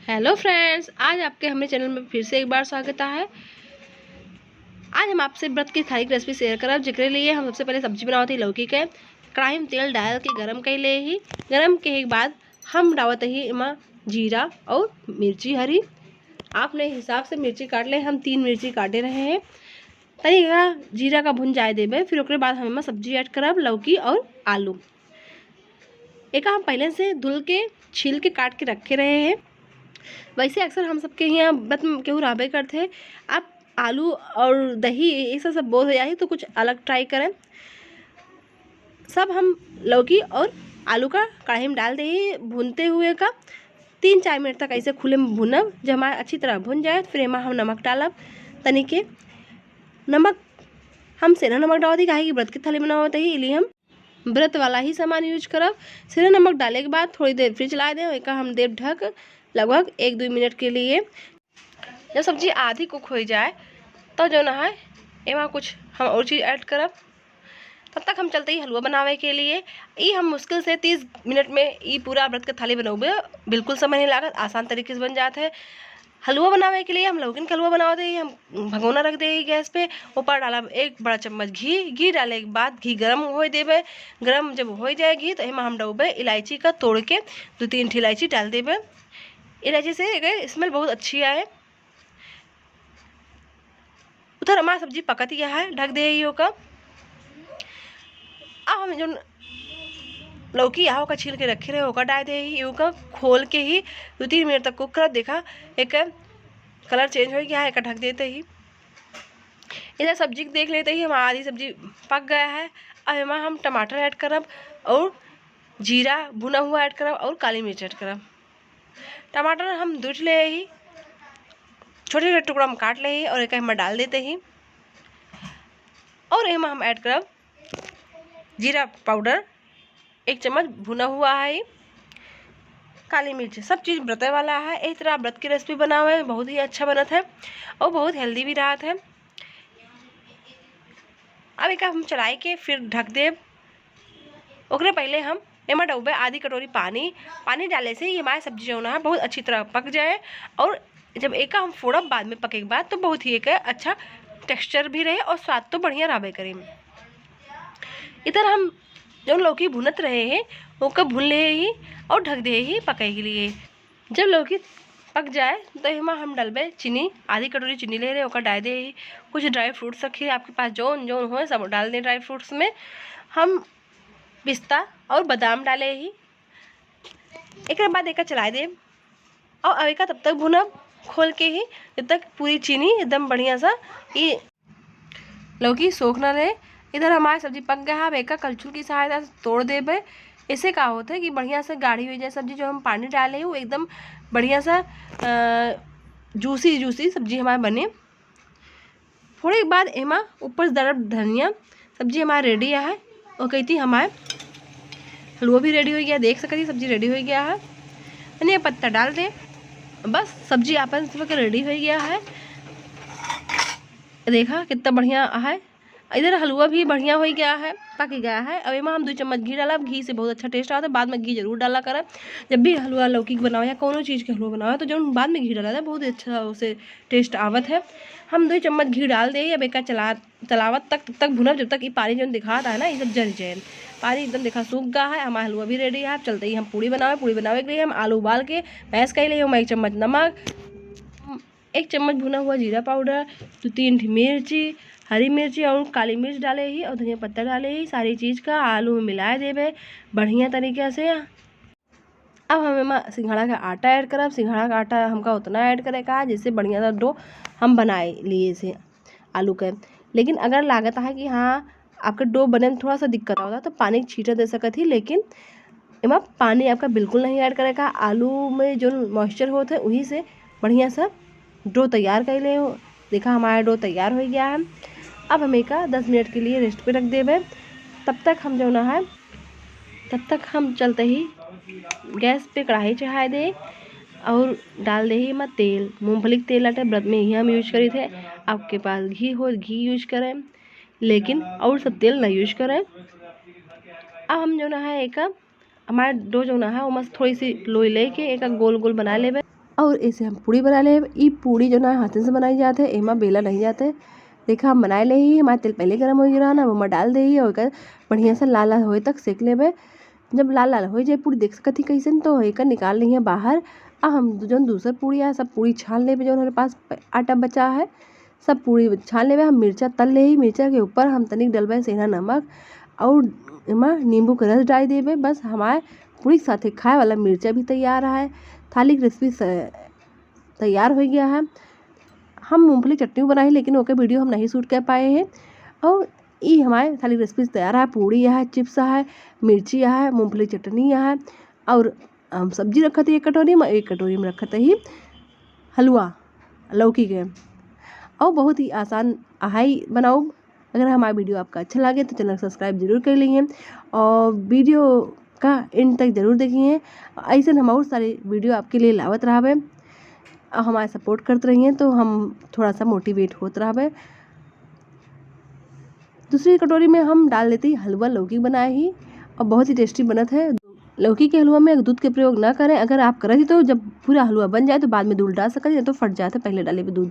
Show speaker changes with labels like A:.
A: Hello friends, आज आपके हमारे चैनल में फिर से एक बार स्वागत है। आज हम आपसे व्रत की थाली की रेसिपी शेयर करब, जेकरे लिए हम सबसे पहले सब्जी बनावत ही लौकी के कढ़ाई में तेल डाल के गरम कर ले ही। गरम के बाद हम डावत ही इमा जीरा और मिर्ची हरी। आप अपने हिसाब से मिर्ची काट ले, हम 3 मिर्ची काटे रहे हैं। तनिका जीरा का भुन जाए देवे, फिर उसके बाद हम सब्जी ऐड करब लौकी और आलू। एक हम पहले से धुल के छील के काट के रखे रहे हैं। वैसे अक्सर हम सबके यहाँ व्रत में केहू रहबे करते हैं। आप आलू और दही ये सब बोल हो जाए तो कुछ अलग ट्राई करें। सब हम लौकी और आलू का कढ़ाई में डाल दे भूनते हुए का 3-4 मिनट तक ऐसे खुले में भूनब। जब हमारा अच्छी तरह भुन जाए फिर हम नमक डालब। तनिके नमक हम सेंधा नमक डाल दी, काहे कि व्रत की थाली बनावत ही, इसलिए हम व्रत वाला ही सामान यूज करब। सेंधा नमक डाले के बाद थोड़ी देर फ्रिज ला दें, एक हम देव ढक लगभग 1-2 मिनट के लिए। जब सब्जी आधी कुक हो जाए तो जो ना है एमा कुछ हम और चीज़ ऐड करब। तब तक हम चलते ही हलवा बनावे के लिए। ये हम मुश्किल से 30 मिनट में ये पूरा व्रत के थाली बनौबे, बिल्कुल समय नहीं लागत, आसान तरीके से बन जाता है। हलवा बनावे के लिए हम लौकिन का हलवा बनाते हैं। हम भगोना रख देंगे गैस पे, ऊपर डाला 1 बड़ा चम्मच घी डाले के बाद घी गर्म हो देवे। गर्म जब हो जाए घी तो एमा हम डालबे इलायची का तोड़ के 2-3 इलायची डाल देवे। इलायची से स्मेल बहुत अच्छी आए। उधर हमारा सब्जी पकत गया है, ढक दे का। अब हम जो लौकी यहाँ का छील के रखे रहे होगा डाल दे ही का, खोल के ही 2-3 मिनट तक कुक कर। देखा एक कलर चेंज हो गया है, एक ढक देते ही। इधर सब्जी देख लेते ही हमारा आधी सब्जी पक गया है। अब यहाँ हम टमाटर ऐड करब और जीरा भुना हुआ ऐड करब और काली मिर्च ऐड करब। टमाटर हम दूध ले ही, छोटे छोटे टुकड़ा में काट ले ही और एक हम डाल देते ही। और एमा हम ऐड करब जीरा पाउडर 1 चम्मच भुना हुआ है, काली मिर्च। सब चीज़ व्रत वाला है। इस तरह व्रत की रेसिपी बनावे, बहुत ही अच्छा बनत है और बहुत हेल्दी भी रहत है। अब एक हम चलाए के फिर ढक देब। ओकरे पहले हम एमा डूबे आधी कटोरी पानी डाले से ये हमारी सब्जी जो है बहुत अच्छी तरह पक जाए। और जब एक हम फोड़ब बाद में पके के बाद तो बहुत ही एक अच्छा टेक्सचर भी रहे और स्वाद तो बढ़िया रहबे करे। इधर हम जो लौकी भुनत रहे हैं वो भून ले ही और ढक दे ही पके के लिए। जब लौकी पक जाए तो एमा हम डलबे चीनी, आधी कटोरी चीनी ले रहे ओका डाल दे ही। कुछ ड्राई फ्रूट्स रखिए आपके पास, जौन जौन हो सब डाल दें। ड्राई फ्रूट्स में हम पिस्ता और बादाम डाले ही। एक बाद एक चलाए दे और अब एक तब तक भुनब खोल के ही, जब तक पूरी चीनी एकदम बढ़िया सा ये लौकी सोख ना रहे। इधर हमारी सब्जी पक गया है। एक कलछुल की सहायता से तोड़ देवे। इससे क्या होता है कि बढ़िया से गाढ़ी हो जाए सब्जी। जो हम पानी डाले वो एकदम बढ़िया सा जूसी सब्जी हमारे बने। थोड़े बाद एमा ऊपर से दरब धनिया। सब्जी हमारी रेडी है और कहती हमारे हलवा भी रेडी हो गया। देख सकती सब्जी रेडी हो गया है। धनिया पत्ता डाल दे, बस सब्जी आपन के रेडी हो गया है। देखा कितना बढ़िया है। इधर हलवा भी बढ़िया हो गया है, पक गया है। अब एमा हम 2 चम्मच घी डालब। घी से बहुत अच्छा टेस्ट आता है। बाद में घी जरूर डाला करें जब भी हलवा लौकी बनाओ या कोनो चीज़ के हलवा बनाओ, तो जो बाद में घी डाला है बहुत अच्छा उसे टेस्ट आवत है। हम 2 चम्मच घी डाल दे। अब एक चलावत तक तक भुनब जब तक ये पानी जो दिखाता है ना ये सब जल जाए। पानी एकदम देखा सूख गया है। हमारा हलवा भी रेडी है। चलते ही हम पूड़ी बनावे के लिए हम आलू उबाल के मैश कर लिए। 1 चम्मच नमक, 1 चम्मच भुना हुआ जीरा पाउडर, 2-3 मिर्ची, हरी मिर्ची और काली मिर्च डाले ही और धनिया पत्ता डाले ही। सारी चीज़ का आलू में मिला देवे बढ़िया तरीके से। अब हम सिंघाड़ा का आटा ऐड करब। सिंघाड़ा का आटा हमका उतना ऐड करे का जिससे बढ़िया सा डो हम बनाए लिए से आलू के। लेकिन अगर लागत है कि हाँ आपका डो बने में थोड़ा सा दिक्कत होता तो पानी छीटा दे सकत ही, लेकिन एमा पानी आपका बिल्कुल नहीं ऐड करेगा। आलू में जो मॉइस्चर होता है वहीं से बढ़िया सा डो तैयार कर ले। देखा हमारा डो तैयार हो गया है। अब हम एक 10 मिनट के लिए रेस्ट पे रख देवे। तब तक हम चलते ही गैस पे कढ़ाई चढ़ा दे और डाल दे ही मत तेल। मूंगफली के तेल आटे व्रत में ही हम यूज करे थे। आपके पास घी हो घी यूज करें, लेकिन और सब तेल नहीं यूज करें। अब हम जो ना है एक हमारा डो जो ना है वो मस्त थोड़ी सी लोई लेके एक गोल गोल बना लेवे। और ऐसे हम पूड़ी बना ले। ई पूड़ी जो ना हाथ से बनाई जाते, एमा बेला नहीं जाते। देखा हम बनाए ले ही, हमारा तेल पहले गर्म हो गया ना, वो डाल दे और बढ़िया से लाल लाल होए तक सेक लेबे। जब लाल लाल हो जाए पूड़ी देख सकती कैसे तो एकर निकाल ली है बाहर। अब हम जो दूसर पूड़ी है सब पूड़ी छान लेबे, जो हमारे पास आटा बचा है सब पूड़ी छान लेबे। हम मिर्चा तल ले ही, मिर्चा के ऊपर हम तनिक डलबे सेंधा नमक और एमा नींबू का रस डाल देबे। बस हमारे पूड़ी के साथे खाए वाला मिर्चा भी तैयार है। थाली की रेसिपी तैयार हो गया है। हम मूंगफली चटनी बनाई लेकिन ओके वीडियो हम नहीं शूट कर पाए हैं। और ये हमारे थाली रेसिपी तैयार है। पूड़ी है, चिप्स है, मिर्ची है, मूंगफली चटनी है और हम सब्जी रखा थी एक कटोरी में, एक कटोरी में रखा ही हलवा लौकी के। और बहुत ही आसान आहाई बनाओ। अगर हमारा वीडियो आपका अच्छा लगे तो चैनल सब्सक्राइब जरूर कर लीजिए और वीडियो का एंड तक जरूर देखिए। ऐसे हम और सारे वीडियो आपके लिए लावत रहे और हमारे सपोर्ट करते रहिए तो हम थोड़ा सा मोटिवेट होते रहे। दूसरी कटोरी में हम डाल देते ही हलवा लौकी बनाए ही और बहुत ही टेस्टी बनत है। लौकी के हलवा में दूध के प्रयोग ना करें। अगर आप करें तो जब पूरा हलवा बन जाए तो बाद में दूध डाल सकें, तो फट जाते पहले डाले भी दूध।